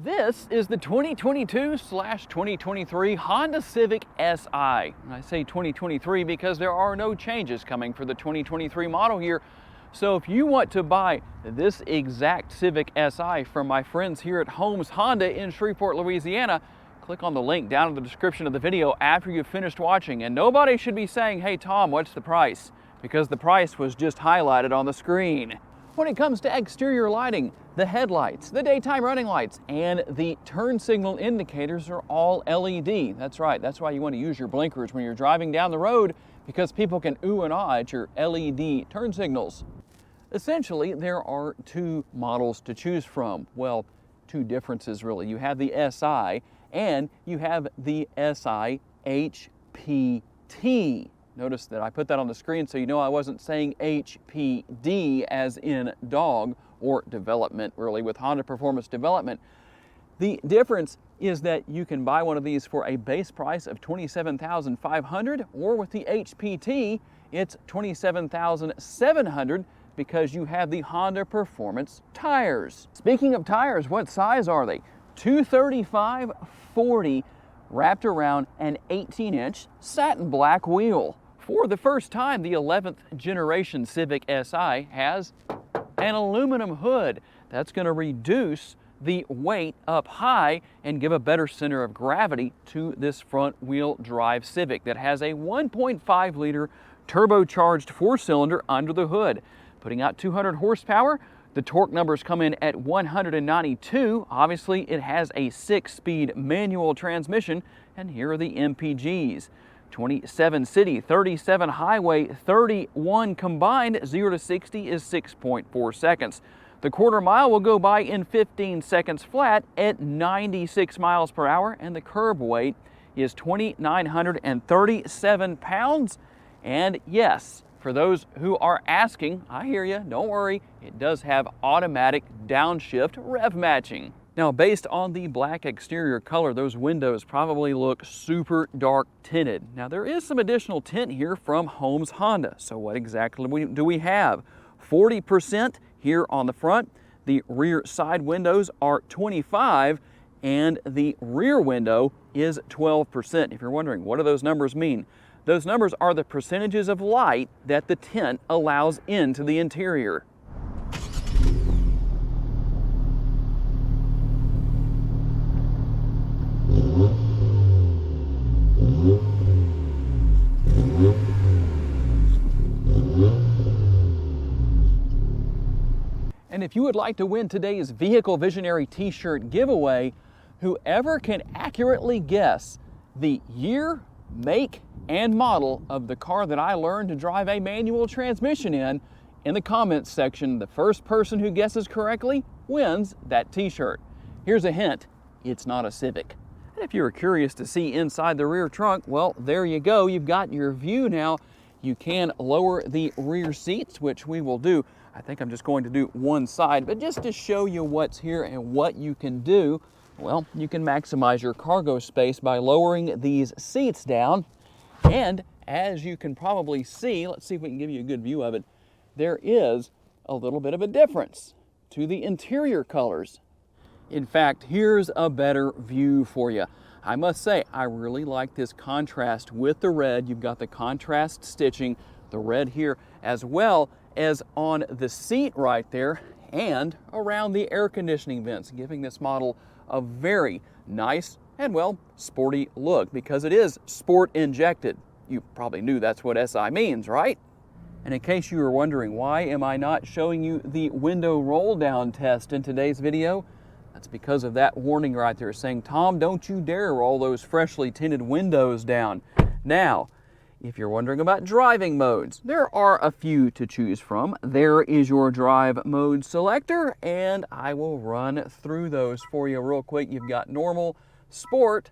This is the 2022/2023 Honda Civic Si. And I say 2023 because there are no changes coming for the 2023 model year. So if you want to buy this exact Civic Si from my friends here at Holmes Honda in Shreveport, Louisiana, click on the link down in the description of the video after you've finished watching. And nobody should be saying, "Hey Tom, what's the price?" because the price was just highlighted on the screen. When it comes to exterior lighting, the headlights, the daytime running lights, and the turn signal indicators are all LED. That's right, that's why you want to use your blinkers when you're driving down the road, because people can ooh and ah at your LED turn signals. Essentially, there are two models to choose from. Well, two differences really. You have the Si and you have the Si HPT. Notice that I put that on the screen so you know I wasn't saying HPD as in dog or development, really, with Honda Performance Development. The difference is that you can buy one of these for a base price of $27,500, or with the HPT, it's $27,700 because you have the Honda Performance tires. Speaking of tires, what size are they? 235/40 wrapped around an 18-inch satin black wheel. For the first time, the 11th generation Civic Si has an aluminum hood. That's going to reduce the weight up high and give a better center of gravity to this front wheel drive Civic that has a 1.5 liter turbocharged four-cylinder under the hood, putting out 200 horsepower. The torque numbers come in at 192. Obviously, it has a 6-speed manual transmission, and here are the Mpgs. 27 city, 37 highway, 31 combined. 0 to 60 is 6.4 seconds. The quarter mile will go by in 15 seconds flat at 96 miles per hour, and the curb weight is 2,937 pounds. And yes, for those who are asking, I hear you, don't worry, it does have automatic downshift rev matching. Now, based on the black exterior color, those windows probably look super dark tinted. Now, there is some additional tint here from Holmes Honda. So what exactly do we have? 40% here on the front. The rear side windows are 25%, and the rear window is 12%. If you're wondering, what do those numbers mean? Those numbers are the percentages of light that the tint allows into the interior. And if you would like to win today's Vehicle Visionary t-shirt giveaway, whoever can accurately guess the year, make, and model of the car that I learned to drive a manual transmission in the comments section, the first person who guesses correctly wins that t-shirt. Here's a hint, it's not a Civic. And if you were curious to see inside the rear trunk, well, there you go, you've got your view now. You can lower the rear seats, which we will do. I think I'm just going to do one side, but just to show you what's here and what you can do, well, you can maximize your cargo space by lowering these seats down. And as you can probably see, let's see if we can give you a good view of it, there is a little bit of a difference to the interior colors. In fact, here's a better view for you. I must say, I really like this contrast with the red. You've got the contrast stitching, the red here, as well as on the seat right there and around the air conditioning vents, giving this model a very nice and, well, sporty look because it is sport injected. You probably knew that's what SI means, right? And in case you were wondering, why am I not showing you the window roll down test in today's video? That's because of that warning right there saying, "Tom, don't you dare roll those freshly tinted windows down." Now, if you're wondering about driving modes, there are a few to choose from. There is your drive mode selector, and I will run through those for you real quick. You've got normal, sport,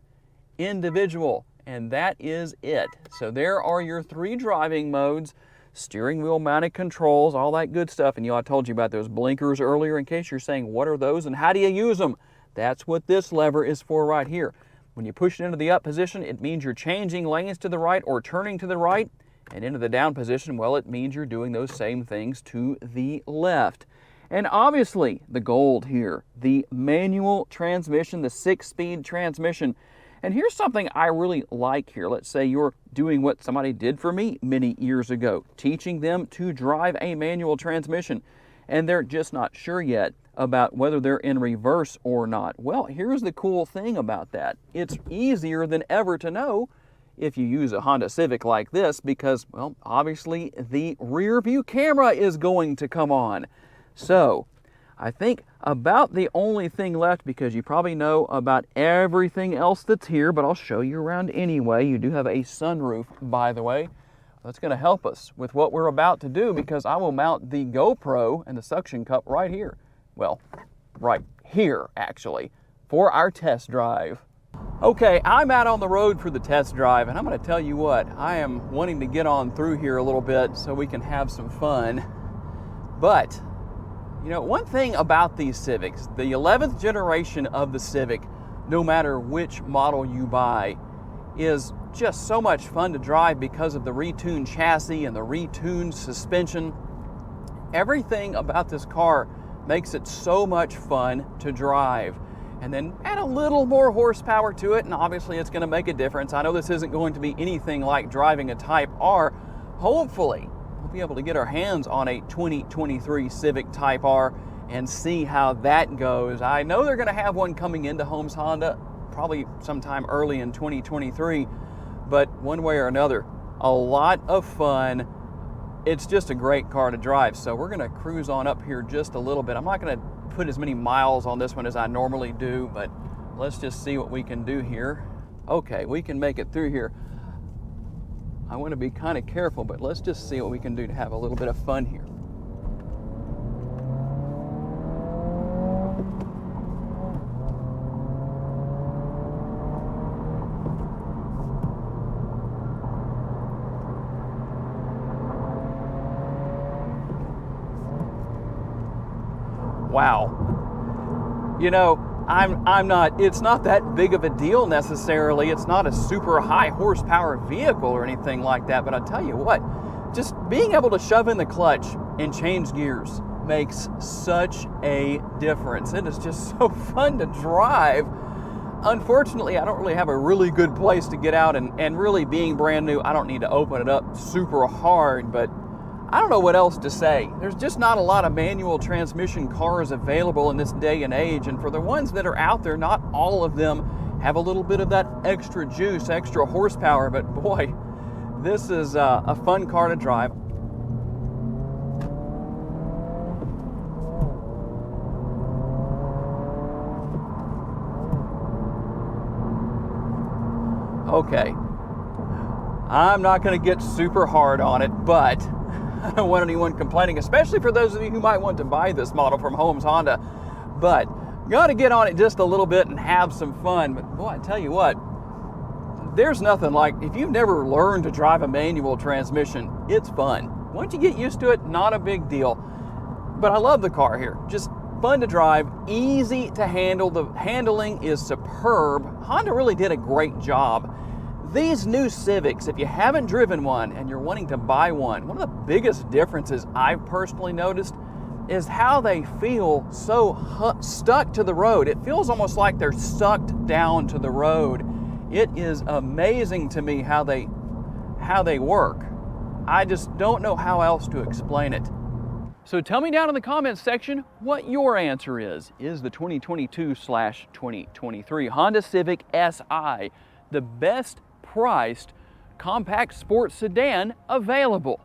individual, and that is it. So there are your three driving modes. Steering wheel mounted controls, all that good stuff. And I told you about those blinkers earlier in case you're saying, what are those and how do you use them? That's what this lever is for right here. When you push it into the up position, it means you're changing lanes to the right or turning to the right. And into the down position, well, it means you're doing those same things to the left. And obviously the gold here, the manual transmission, the 6-speed transmission. And here's something I really like here. Let's say you're doing what somebody did for me many years ago, teaching them to drive a manual transmission, and they're just not sure yet about whether they're in reverse or not. Well, here's the cool thing about that. It's easier than ever to know if you use a Honda Civic like this because, well, obviously the rear view camera is going to come on. So I think about the only thing left, because you probably know about everything else that's here, but I'll show you around anyway. You do have a sunroof, by the way. That's going to help us with what we're about to do, because I will mount the GoPro and the suction cup right here. Well, right here, actually, for our test drive. Okay, I'm out on the road for the test drive, and I'm going to tell you what, I am wanting to get on through here a little bit so we can have some fun. But you know, one thing about these Civics, the 11th generation of the Civic, no matter which model you buy, is just so much fun to drive because of the retuned chassis and the retuned suspension. Everything about this car makes it so much fun to drive. And then add a little more horsepower to it, and obviously it's going to make a difference. I know this isn't going to be anything like driving a Type R. Hopefully, we'll be able to get our hands on a 2023 Civic Type R and see how that goes. I know they're going to have one coming into Holmes Honda probably sometime early in 2023, but one way or another, a lot of fun. It's just a great car to drive. So we're going to cruise on up here just a little bit. I'm not going to put as many miles on this one as I normally do, but let's just see what we can do here. Okay, we can make it through here. I want to be kind of careful, but let's just see what we can do to have a little bit of fun here. Wow. You know, it's not that big of a deal necessarily. It's not a super high horsepower vehicle or anything like that, but I'll tell you what, just being able to shove in the clutch and change gears makes such a difference. It is just so fun to drive. Unfortunately, I don't really have a really good place to get out, and really being brand new, I don't need to open it up super hard, but I don't know what else to say. There's just not a lot of manual transmission cars available in this day and age, and for the ones that are out there, not all of them have a little bit of that extra juice, extra horsepower, but boy, this is a fun car to drive. Okay, I'm not going to get super hard on it, but I don't want anyone complaining, especially for those of you who might want to buy this model from Holmes Honda. But got to get on it just a little bit and have some fun. But boy, I tell you what, there's nothing like, if you've never learned to drive a manual transmission, it's fun. Once you get used to it, not a big deal. But I love the car here. Just fun to drive, easy to handle. The handling is superb. Honda really did a great job. These new Civics, if you haven't driven one and you're wanting to buy one of the biggest differences I've personally noticed is how they feel so stuck to the road. It feels almost like they're sucked down to the road. It is amazing to me how they work. I just don't know how else to explain it. So tell me down in the comments section what your answer is. Is the 2022/2023 Honda Civic Si the best priced compact sports sedan available?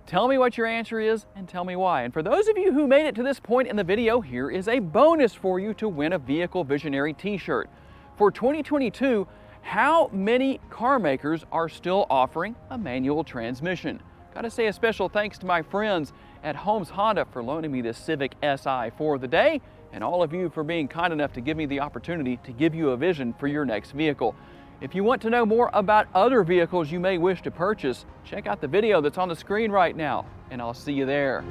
Tell me what your answer is and tell me why. And for those of you who made it to this point in the video, here is a bonus for you to win a Vehicle Visionary t-shirt. For 2022, how many car makers are still offering a manual transmission? Gotta say a special thanks to my friends at Holmes Honda for loaning me this Civic Si for the day, and all of you for being kind enough to give me the opportunity to give you a vision for your next vehicle. If you want to know more about other vehicles you may wish to purchase, check out the video that's on the screen right now, and I'll see you there.